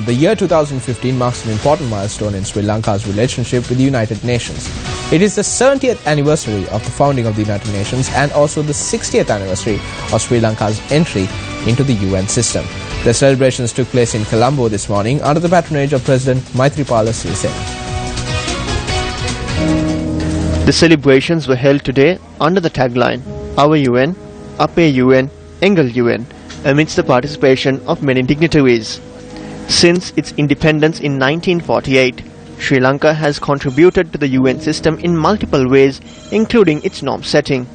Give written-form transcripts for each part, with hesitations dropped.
the year 2015 marks an important milestone in Sri Lanka's relationship with the United Nations. It is the 70th anniversary of the founding of the United Nations and also the 60th anniversary of Sri Lanka's entry into the UN system. The celebrations took place in Colombo this morning under the patronage of President Sirisena. The celebrations were held today under the tagline, Our UN, Ape UN, Engel UN, amidst the participation of many dignitaries. Since its independence in 1948, Sri Lanka has contributed to the UN system in multiple ways, including its norm setting.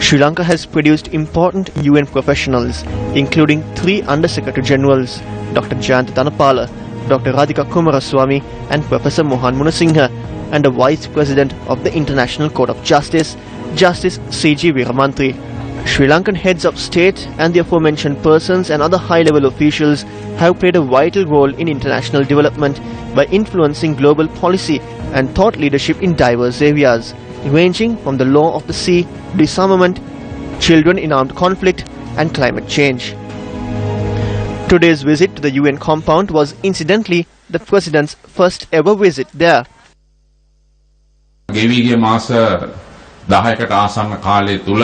Sri Lanka has produced important UN professionals, including 3 Under-Secretary Generals, Dr. Jayantha Dhanapala, Dr. Radhika Kumaraswamy and Professor Mohan Munasinghe, and a Vice President of the International Court of Justice, Justice C.G. Veeramantri. Sri Lankan heads of state and the aforementioned persons and other high-level officials have played a vital role in international development by influencing global policy and thought leadership in diverse areas, ranging from the law of the sea, disarmament, children in armed conflict, and climate change. Today's visit to the UN compound was incidentally the President's first ever visit there. ගෙවිගේ මාස 10කට ආසන්න කාලය තුල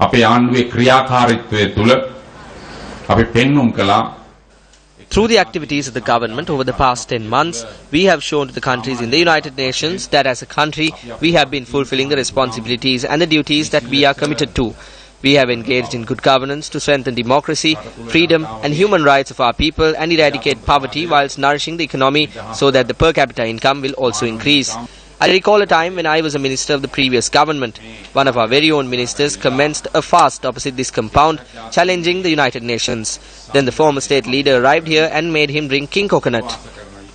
අපේ ආණ්ඩුවේ ක්‍රියාකාරීත්වය තුල අපි පෙන්눔 කළා. Through the activities of the government over the past 10 months, we have shown to the countries in the United Nations that as a country, we have been fulfilling the responsibilities and the duties that we are committed to. We have engaged in good governance to strengthen democracy, freedom and human rights of our people and eradicate poverty whilst nourishing the economy so that the per capita income will also increase. I recall a time when I was a minister of the previous government. One of our very own ministers commenced a fast opposite this compound, challenging the United Nations. Then the former state leader arrived here and made him drink king coconut.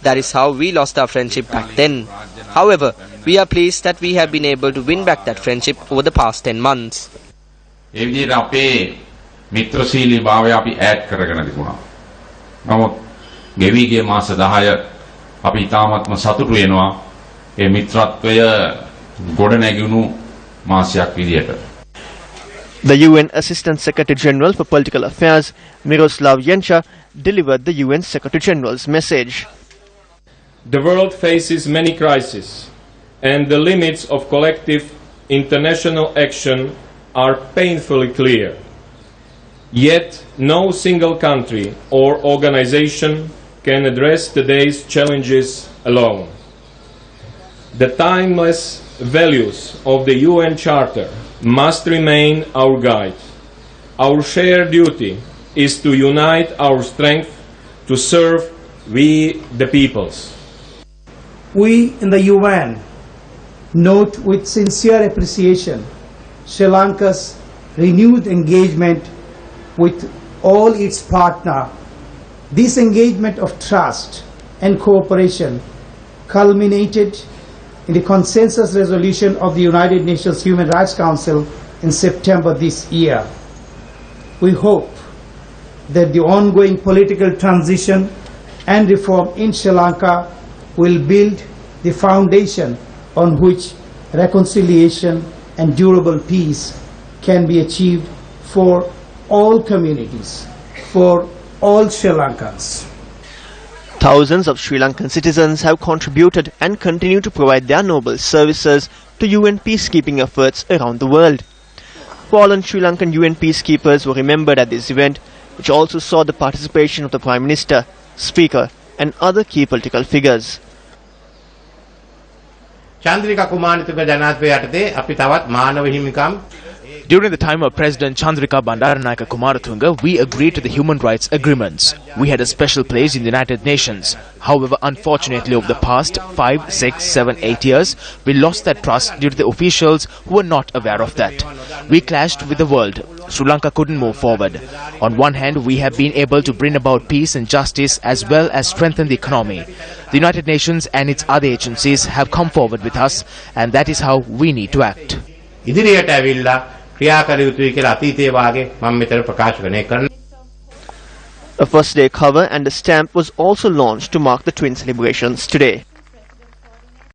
That is how we lost our friendship back then. However, we are pleased that we have been able to win back that friendship over the past 10 months. ඒ විදිහට අපේ මිත්‍රශීලී භාවය අපි add කරගෙන තිබුණා. නමුත් ගෙවිගේ මාස 10 අපි තාමත්ම සතුටු වෙනවා. ඒ මිත්‍රත්වය ගොඩනැගුණු මාසයක් විදියට. The UN Assistant Secretary General for Political Affairs, Miroslav Yencha, delivered the UN Secretary General's message. The world faces many crises, and the limits of collective international action are painfully clear. Yet, no single country or organization can address today's challenges alone. The timeless values of the UN Charter must remain our guide. Our shared duty is to unite our strength to serve we the peoples. We in the UN note with sincere appreciation Sri Lanka's renewed engagement with all its partners. This engagement of trust and cooperation culminated in the consensus resolution of the United Nations Human Rights Council in September this year. We hope that the ongoing political transition and reform in Sri Lanka will build the foundation on which reconciliation and durable peace can be achieved for all communities, for all Sri Lankans. Thousands of Sri Lankan citizens have contributed and continue to provide their noble services to UN peacekeeping efforts around the world. Fallen Sri Lankan UN peacekeepers were remembered at this event, which also saw the participation of the Prime Minister, Speaker and other key political figures. During the time of President Chandrika Bandaranaike Kumaratunga, we agreed to the human rights agreements. We had a special place in the United Nations. However, unfortunately, over the past 5, 6, 7, 8 years, we lost that trust due to the officials who were not aware of that. We clashed with the world. Sri Lanka couldn't move forward. On one hand, we have been able to bring about peace and justice as well as strengthen the economy. The United Nations and its other agencies have come forward with us, and that is how we need to act. A first day cover and a stamp was also launched to mark the twin celebrations today.